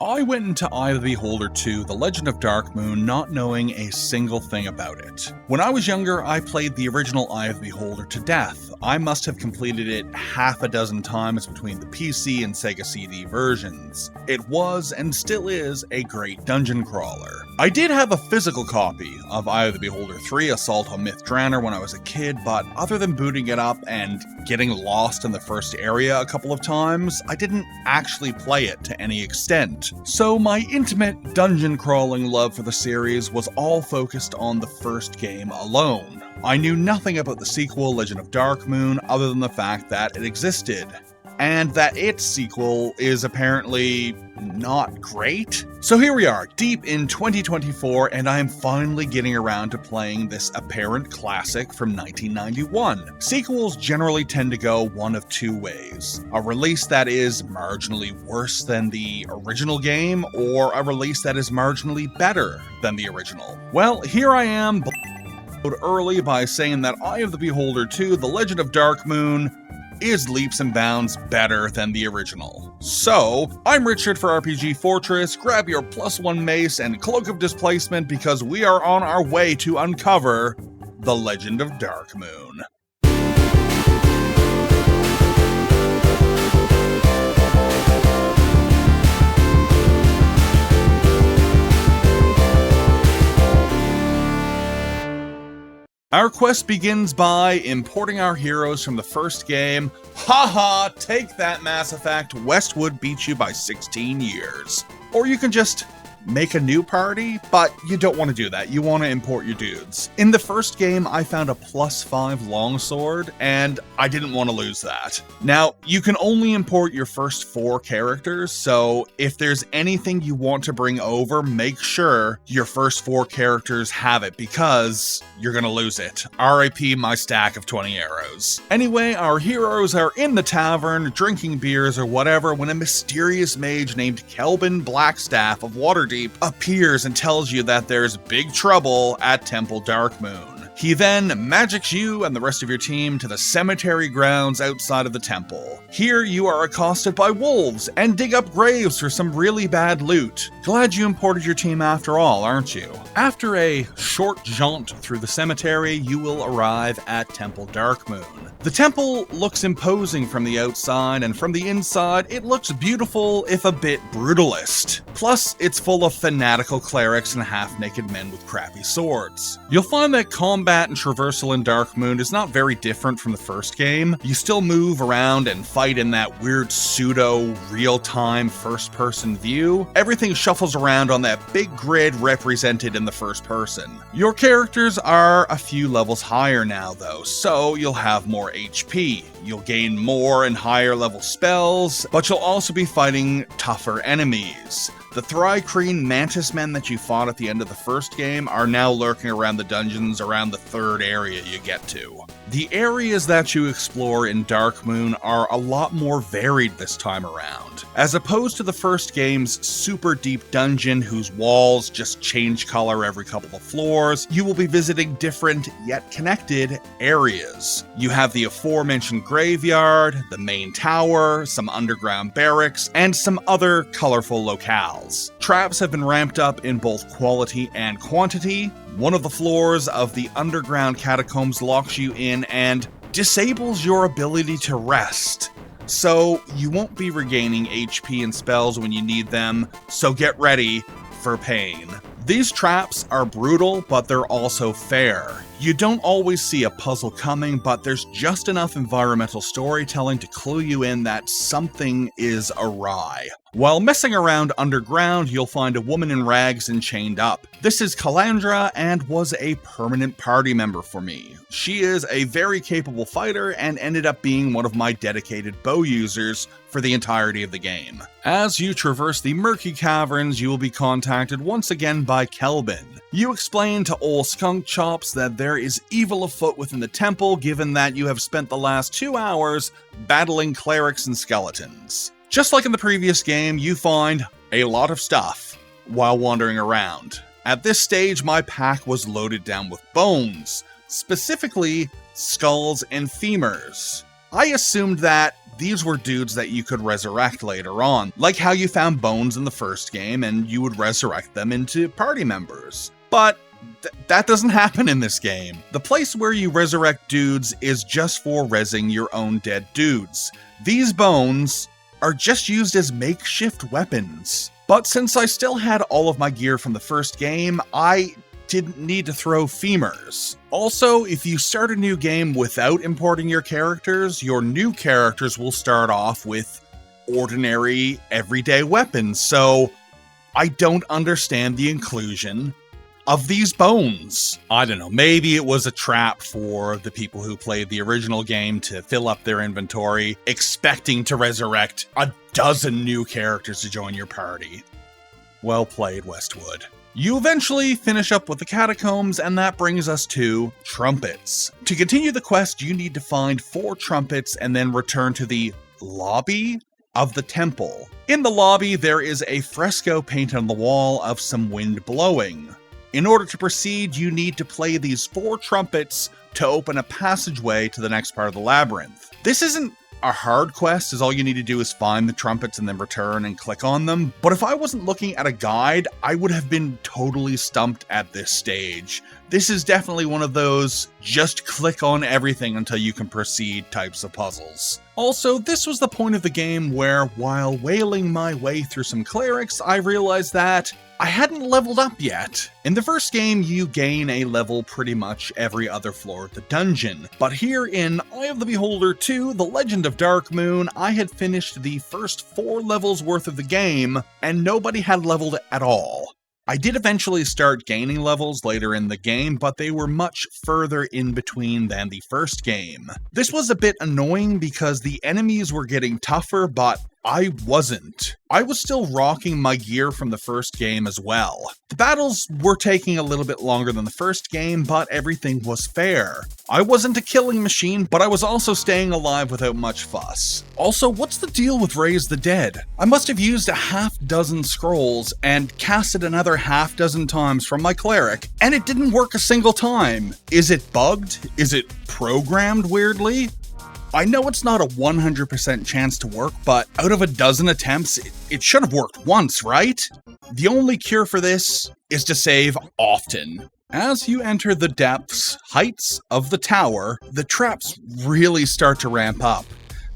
I went into Eye of the Beholder 2, The Legend of Darkmoon, not knowing a single thing about it. When I was younger, I played the original Eye of the Beholder to death. I must have completed it half a dozen times between the PC and Sega CD versions. It was, and still is, a great dungeon crawler. I did have a physical copy of Eye of the Beholder 3, Assault on Myth Drannor, when I was a kid, but other than booting it up and getting lost in the first area a couple of times, I didn't actually play it to any extent. So my intimate dungeon crawling love for the series was all focused on the first game alone. I knew nothing about the sequel, Legend of Darkmoon, other than the fact that it existed. And that its sequel is apparently not great. So here we are, deep in 2024, and I am finally getting around to playing this apparent classic from 1991. Sequels generally tend to go one of two ways. A release that is marginally worse than the original game, or a release that is marginally better than the original. Well, here I am, early by saying that Eye of the Beholder 2, The Legend of Darkmoon, is leaps and bounds better than the original. So, I'm Richard for RPG Fortress, grab your +1 mace and Cloak of Displacement because we are on our way to uncover The Legend of Darkmoon. Our quest begins by importing our heroes from the first game. Haha, take that, Mass Effect, Westwood beat you by 16 years. Or you can just make a new party, but you don't want to do that. You want to import your dudes. In the first game, I found a +5 longsword, and I didn't want to lose that. Now, you can only import your first 4 characters, so if there's anything you want to bring over, make sure your first 4 characters have it, because you're gonna lose it. RIP my stack of 20 arrows. Anyway, our heroes are in the tavern, drinking beers or whatever, when a mysterious mage named Kelvin Blackstaff of Waterdeep appears and tells you that there's big trouble at Temple Darkmoon. He then magics you and the rest of your team to the cemetery grounds outside of the temple. Here you are accosted by wolves and dig up graves for some really bad loot. Glad you imported your team after all, aren't you? After a short jaunt through the cemetery, you will arrive at Temple Darkmoon. The temple looks imposing from the outside, and from the inside, it looks beautiful, if a bit brutalist. Plus, it's full of fanatical clerics and half-naked men with crappy swords. You'll find that combat and traversal in Darkmoon is not very different from the first game. You still move around and fight in that weird pseudo real-time first-person view. Everything shuffles around on that big grid represented in the first person. Your characters are a few levels higher now though, so you'll have more HP. You'll gain more and higher level spells, but you'll also be fighting tougher enemies. The Thri-kreen mantis men that you fought at the end of the first game are now lurking around the dungeons around the third area you get to. The areas that you explore in Darkmoon are a lot more varied this time around. As opposed to the first game's super deep dungeon whose walls just change color every couple of floors, you will be visiting different yet connected areas. You have the aforementioned graveyard, the main tower, some underground barracks, and some other colorful locales. Traps have been ramped up in both quality and quantity. One of the floors of the underground catacombs locks you in and disables your ability to rest. So you won't be regaining HP and spells when you need them, so get ready for pain. These traps are brutal, but they're also fair. You don't always see a puzzle coming, but there's just enough environmental storytelling to clue you in that something is awry. While messing around underground, you'll find a woman in rags and chained up. This is Calandra and was a permanent party member for me. She is a very capable fighter and ended up being one of my dedicated bow users for the entirety of the game. As you traverse the murky caverns, you will be contacted once again by Kelvin. You explain to Ol Skunk Chops that there is evil afoot within the temple, given that you have spent the last 2 hours battling clerics and skeletons. Just like in the previous game, you find a lot of stuff while wandering around. At this stage, my pack was loaded down with bones, specifically skulls and femurs. I assumed that these were dudes that you could resurrect later on, like how you found bones in the first game and you would resurrect them into party members. But that doesn't happen in this game. The place where you resurrect dudes is just for rezzing your own dead dudes. These bones are just used as makeshift weapons. But since I still had all of my gear from the first game, I didn't need to throw femurs. Also, if you start a new game without importing your characters, your new characters will start off with ordinary, everyday weapons, so I don't understand the inclusion of these bones. I don't know, maybe it was a trap for the people who played the original game to fill up their inventory, expecting to resurrect a dozen new characters to join your party. Well played, Westwood. You eventually finish up with the catacombs, and that brings us to trumpets. To continue the quest, you need to find 4 trumpets and then return to the lobby of the temple. In the lobby, there is a fresco painted on the wall of some wind blowing. In order to proceed, you need to play these 4 trumpets to open a passageway to the next part of the labyrinth. This isn't a hard quest, as all you need to do is find the trumpets and then return and click on them, but if I wasn't looking at a guide, I would have been totally stumped at this stage. This is definitely one of those just click on everything until you can proceed types of puzzles. Also, this was the point of the game where, while wailing my way through some clerics, I realized that I hadn't leveled up yet. In the first game, you gain a level pretty much every other floor of the dungeon, but here in Eye of the Beholder 2, The Legend of Darkmoon, I had finished the first 4 levels worth of the game, and nobody had leveled at all. I did eventually start gaining levels later in the game, but they were much further in between than the first game. This was a bit annoying because the enemies were getting tougher, but I wasn't. I was still rocking my gear from the first game as well. The battles were taking a little bit longer than the first game, but everything was fair. I wasn't a killing machine, but I was also staying alive without much fuss. Also, what's the deal with Raise the Dead? I must have used a half-dozen scrolls and casted another half-dozen times from my cleric, and it didn't work a single time. Is it bugged? Is it programmed weirdly? I know it's not a 100% chance to work, but out of a dozen attempts, it should have worked once, right? The only cure for this is to save often. As you enter the depths, heights of the tower, the traps really start to ramp up.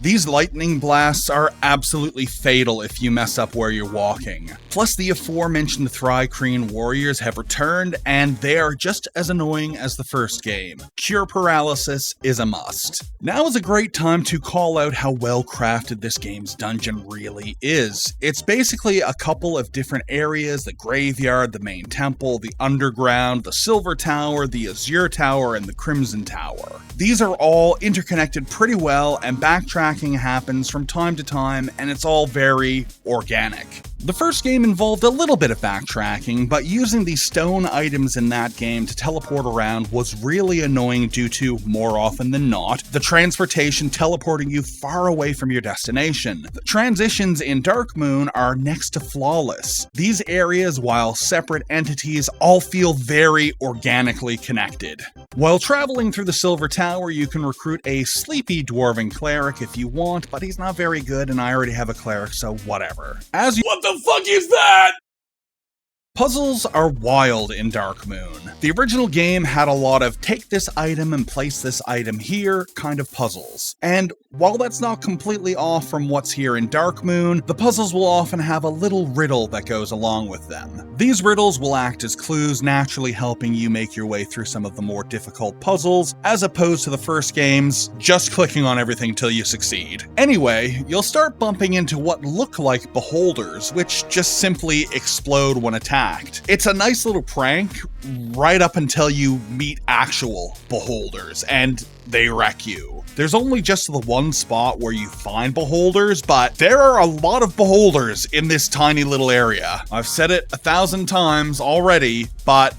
These lightning blasts are absolutely fatal if you mess up where you're walking. Plus, the aforementioned Thri-kreen warriors have returned, and they are just as annoying as the first game. Cure paralysis is a must. Now is a great time to call out how well crafted this game's dungeon really is. It's basically a couple of different areas: the graveyard, the main temple, the underground, the Silver Tower, the Azure Tower, and the Crimson Tower. These are all interconnected pretty well, and backtracking happens from time to time, and it's all very organic. The first game involved a little bit of backtracking, but using the stone items in that game to teleport around was really annoying due to, more often than not, the transportation teleporting you far away from your destination. The transitions in Darkmoon are next to flawless. These areas, while separate entities, all feel very organically connected. While traveling through the Silver Tower, you can recruit a sleepy dwarven cleric if you want, but he's not very good and I already have a cleric, so whatever. What the fuck is that? Puzzles are wild in Darkmoon. The original game had a lot of take this item and place this item here kind of puzzles. And while that's not completely off from what's here in Darkmoon, the puzzles will often have a little riddle that goes along with them. These riddles will act as clues, naturally helping you make your way through some of the more difficult puzzles, as opposed to the first game's just clicking on everything till you succeed. Anyway, you'll start bumping into what look like beholders, which just simply explode when attacked. It's a nice little prank right up until you meet actual beholders, and they wreck you. There's only just the one spot where you find beholders, but there are a lot of beholders in this tiny little area. I've said it 1,000 times already, but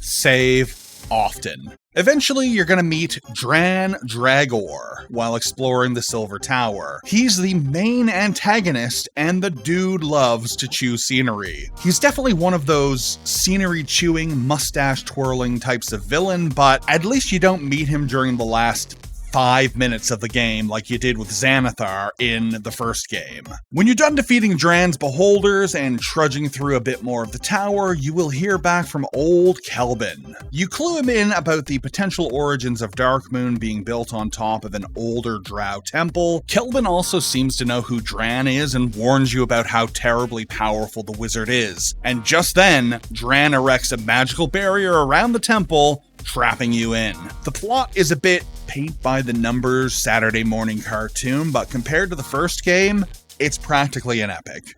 save often. Eventually, you're gonna meet Dran Dragor while exploring the Silver Tower. He's the main antagonist, and the dude loves to chew scenery. He's definitely one of those scenery-chewing, mustache-twirling types of villain, but at least you don't meet him during the last 5 minutes of the game like you did with Xanathar in the first game. When you're done defeating Dran's beholders and trudging through a bit more of the tower, you will hear back from old Kelvin. You clue him in about the potential origins of Darkmoon being built on top of an older Drow temple. Kelvin also seems to know who Dran is and warns you about how terribly powerful the wizard is. And just then, Dran erects a magical barrier around the temple, trapping you in. The plot is a bit paint-by-the-numbers Saturday morning cartoon, but compared to the first game, it's practically an epic.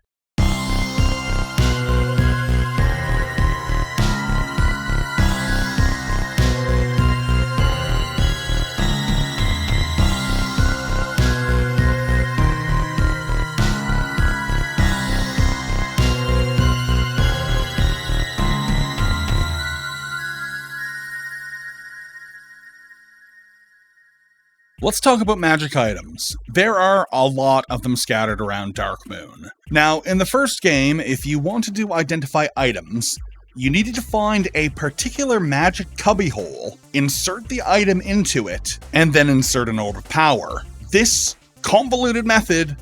Let's talk about magic items. There are a lot of them scattered around Darkmoon. Now, in the first game, if you wanted to identify items, you needed to find a particular magic cubbyhole, insert the item into it, and then insert an orb of power. This convoluted method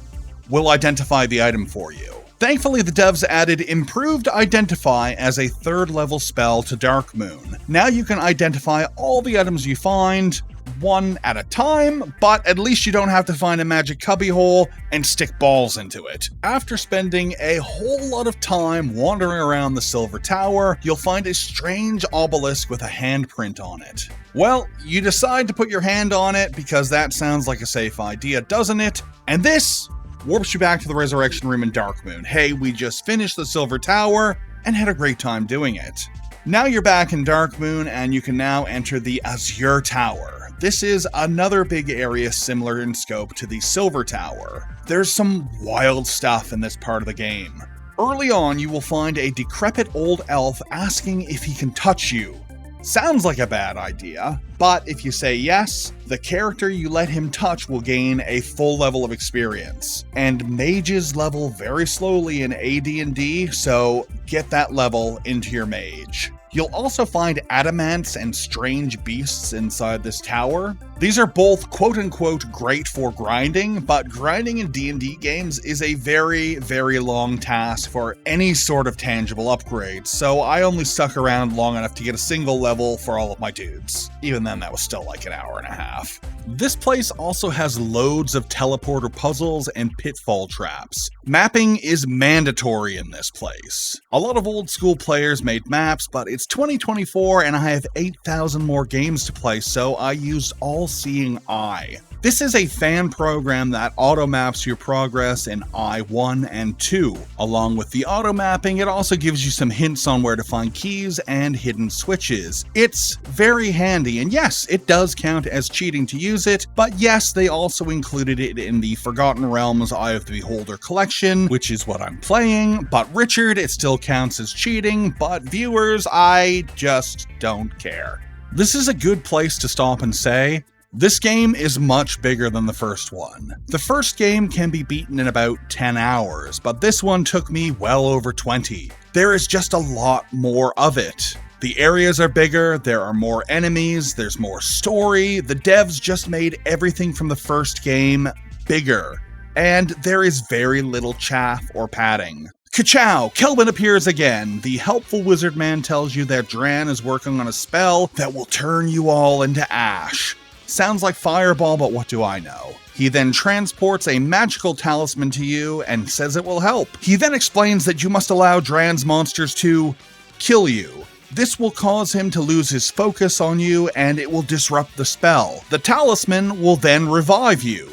will identify the item for you. Thankfully, the devs added Improved Identify as a 3rd level spell to Darkmoon. Now you can identify all the items you find, one at a time, but at least you don't have to find a magic cubbyhole and stick balls into it. After spending a whole lot of time wandering around the Silver Tower, you'll find a strange obelisk with a handprint on it. Well, you decide to put your hand on it because that sounds like a safe idea, doesn't it? And this warps you back to the Resurrection Room in Darkmoon. Hey, we just finished the Silver Tower and had a great time doing it. Now you're back in Darkmoon and you can now enter the Azure Tower. This is another big area similar in scope to the Silver Tower. There's some wild stuff in this part of the game. Early on, you will find a decrepit old elf asking if he can touch you. Sounds like a bad idea, but if you say yes, the character you let him touch will gain a full level of experience. And mages level very slowly in AD&D, so get that level into your mage. You'll also find adamants and strange beasts inside this tower. These are both quote-unquote great for grinding, but grinding in D&D games is a very, very long task for any sort of tangible upgrade, so I only stuck around long enough to get a single level for all of my dudes. Even then, that was still like an hour and a half. This place also has loads of teleporter puzzles and pitfall traps. Mapping is mandatory in this place. A lot of old school players made maps, but it's 2024 and I have 8,000 more games to play, so I used All-Seeing Eye. This is a fan program that auto-maps your progress in I-1 and 2. Along with the auto-mapping, it also gives you some hints on where to find keys and hidden switches. It's very handy, and yes, it does count as cheating to use it, but yes, they also included it in the Forgotten Realms Eye of the Beholder collection, which is what I'm playing. But Richard, it still counts as cheating, but viewers, I just don't care. This is a good place to stop and say, this game is much bigger than the first one. The first game can be beaten in about 10 hours, but this one took me well over 20. There is just a lot more of it. The areas are bigger, there are more enemies, there's more story, the devs just made everything from the first game bigger, and there is very little chaff or padding. Ka-chow! Kelvin appears again. The helpful wizard man tells you that Dran is working on a spell that will turn you all into ash. Sounds like Fireball, but what do I know? He then transports a magical talisman to you and says it will help. He then explains that you must allow Dran's monsters to kill you. This will cause him to lose his focus on you and it will disrupt the spell. The talisman will then revive you.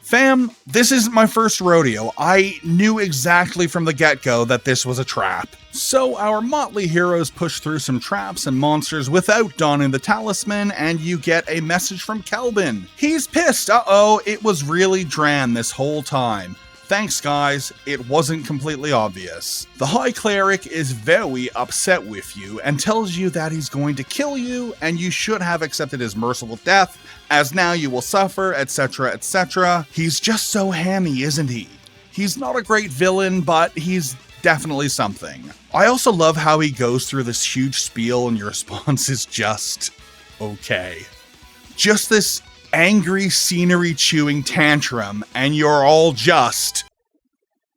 Fam, this isn't my first rodeo. I knew exactly from the get-go that this was a trap. So our motley heroes push through some traps and monsters without donning the talisman, and you get a message from Kelvin. He's pissed. Uh-oh, it was really Dran this whole time. Thanks, guys. It wasn't completely obvious. The High Cleric is very upset with you and tells you that he's going to kill you and you should have accepted his merciful death, as now you will suffer, etc., etc. He's just so hammy, isn't he? He's not a great villain, but he's definitely something. I also love how he goes through this huge spiel and your response is just okay. Just this angry scenery-chewing tantrum, and you're all just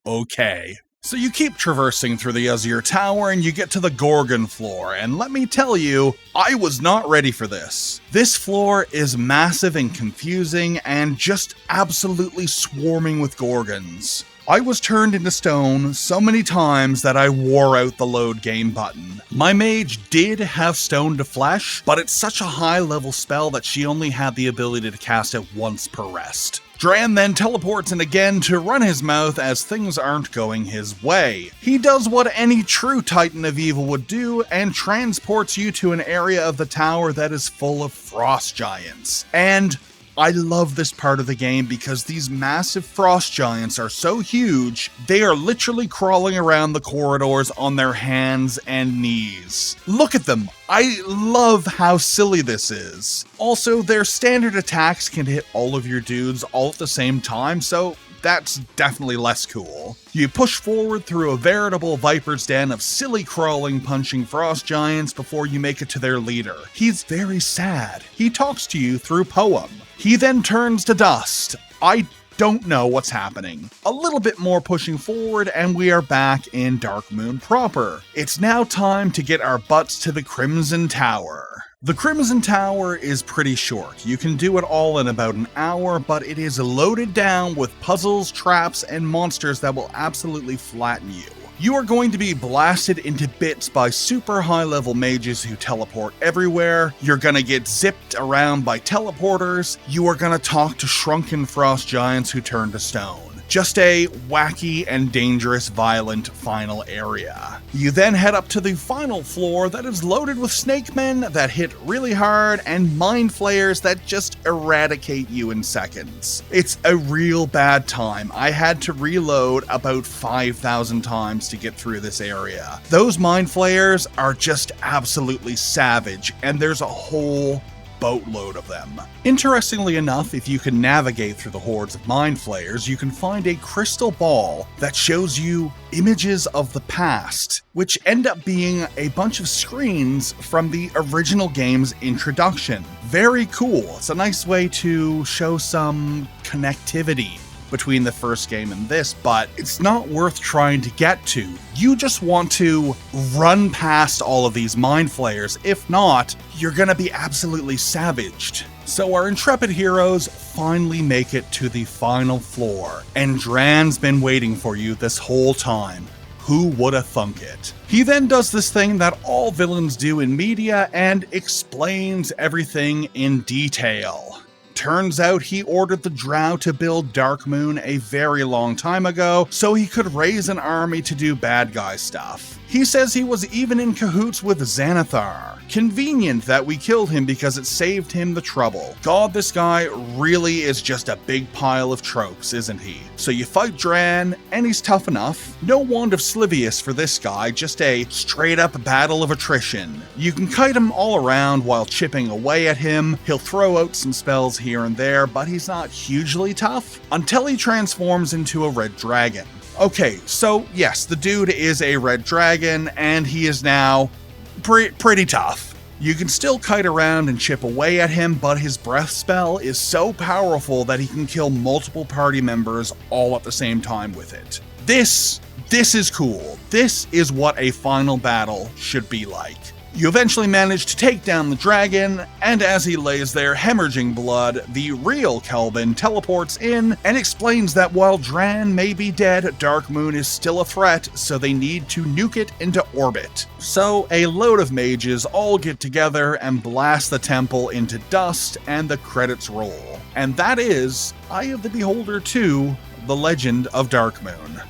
okay. So you keep traversing through the Azure Tower and you get to the Gorgon floor, and let me tell you, I was not ready for this. This floor is massive and confusing and just absolutely swarming with Gorgons. I was turned into stone so many times that I wore out the load game button. My mage did have stone to flesh, but it's such a high level spell that she only had the ability to cast it once per rest. Dran then teleports in again to run his mouth as things aren't going his way. He does what any true Titan of Evil would do and transports you to an area of the tower that is full of frost giants. And I love this part of the game because these massive frost giants are so huge, they are literally crawling around the corridors on their hands and knees. Look at them! I love how silly this is. Also, their standard attacks can hit all of your dudes all at the same time, so that's definitely less cool. You push forward through a veritable viper's den of silly crawling, punching frost giants before you make it to their leader. He's very sad. He talks to you through poem. He then turns to dust. I don't know what's happening. A little bit more pushing forward and we are back in Darkmoon proper. It's now time to get our butts to the Crimson Tower. The Crimson Tower is pretty short. You can do it all in about an hour, but it is loaded down with puzzles, traps, and monsters that will absolutely flatten you. You are going to be blasted into bits by super high level mages who teleport everywhere. You're gonna get zipped around by teleporters. You are gonna talk to shrunken frost giants who turn to stone. Just a wacky and dangerous violent final area. You then head up to the final floor that is loaded with snake men that hit really hard and mind flayers that just eradicate you in seconds. It's a real bad time. I had to reload about 5,000 times to get through this area. Those mind flayers are just absolutely savage, and there's a whole boatload of them. Interestingly enough, if you can navigate through the hordes of mind flayers, you can find a crystal ball that shows you images of the past, which end up being a bunch of screens from the original game's introduction. Very cool. It's a nice way to show some connectivity between the first game and this, but it's not worth trying to get to. You just want to run past all of these mind flayers. If not, you're gonna be absolutely savaged. So our intrepid heroes finally make it to the final floor, and Dran's been waiting for you this whole time. Who woulda thunk it? He then does this thing that all villains do in media and explains everything in detail. Turns out he ordered the Drow to build Darkmoon a very long time ago so he could raise an army to do bad guy stuff. He says he was even in cahoots with Xanathar. Convenient that we killed him because it saved him the trouble. God, this guy really is just a big pile of tropes, isn't he? So you fight Dran, and he's tough enough. No Wand of Slivius for this guy, just a straight up battle of attrition. You can kite him all around while chipping away at him. He'll throw out some spells here and there, but he's not hugely tough until he transforms into a red dragon. Okay, so yes, the dude is a red dragon, and he is now pretty tough. You can still kite around and chip away at him, but his breath spell is so powerful that he can kill multiple party members all at the same time with it. This is cool. This is what a final battle should be like. You eventually manage to take down the dragon, and as he lays there hemorrhaging blood, the real Kelvin teleports in and explains that while Dran may be dead, Darkmoon is still a threat, so they need to nuke it into orbit. So a load of mages all get together and blast the temple into dust, and the credits roll. And that is Eye of the Beholder 2, The Legend of Darkmoon.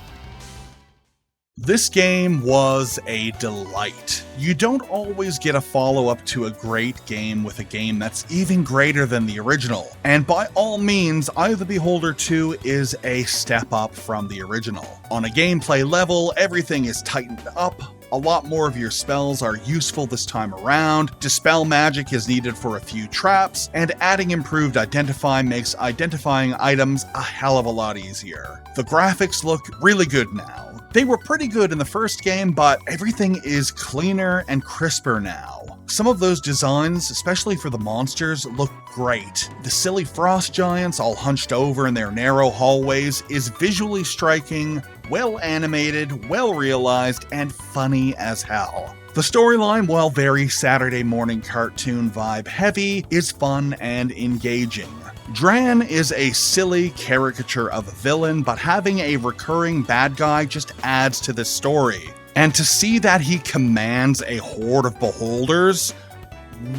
This game was a delight. You don't always get a follow-up to a great game with a game that's even greater than the original. And by all means, Eye of the Beholder 2 is a step up from the original. On a gameplay level, everything is tightened up, A lot more of your spells are useful this time around, Dispel magic is needed for a few traps, and adding improved Identify makes identifying items a hell of a lot easier. The graphics look really good now. They were pretty good in the first game, but everything is cleaner and crisper now. Some of those designs, especially for the monsters, look great. The silly frost giants all hunched over in their narrow hallways is visually striking, well animated, well realized, and funny as hell. The storyline, while very Saturday morning cartoon vibe heavy, is fun and engaging. Dran is a silly caricature of a villain, but having a recurring bad guy just adds to the story. And to see that he commands a horde of beholders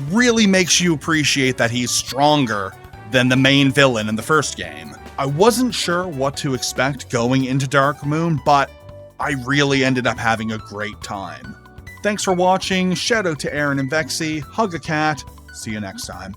really makes you appreciate that he's stronger than the main villain in the first game. I wasn't sure what to expect going into Dark Moon, but I really ended up having a great time. Thanks for watching, shout out to Aaron and Vexy, hug a cat, see you next time.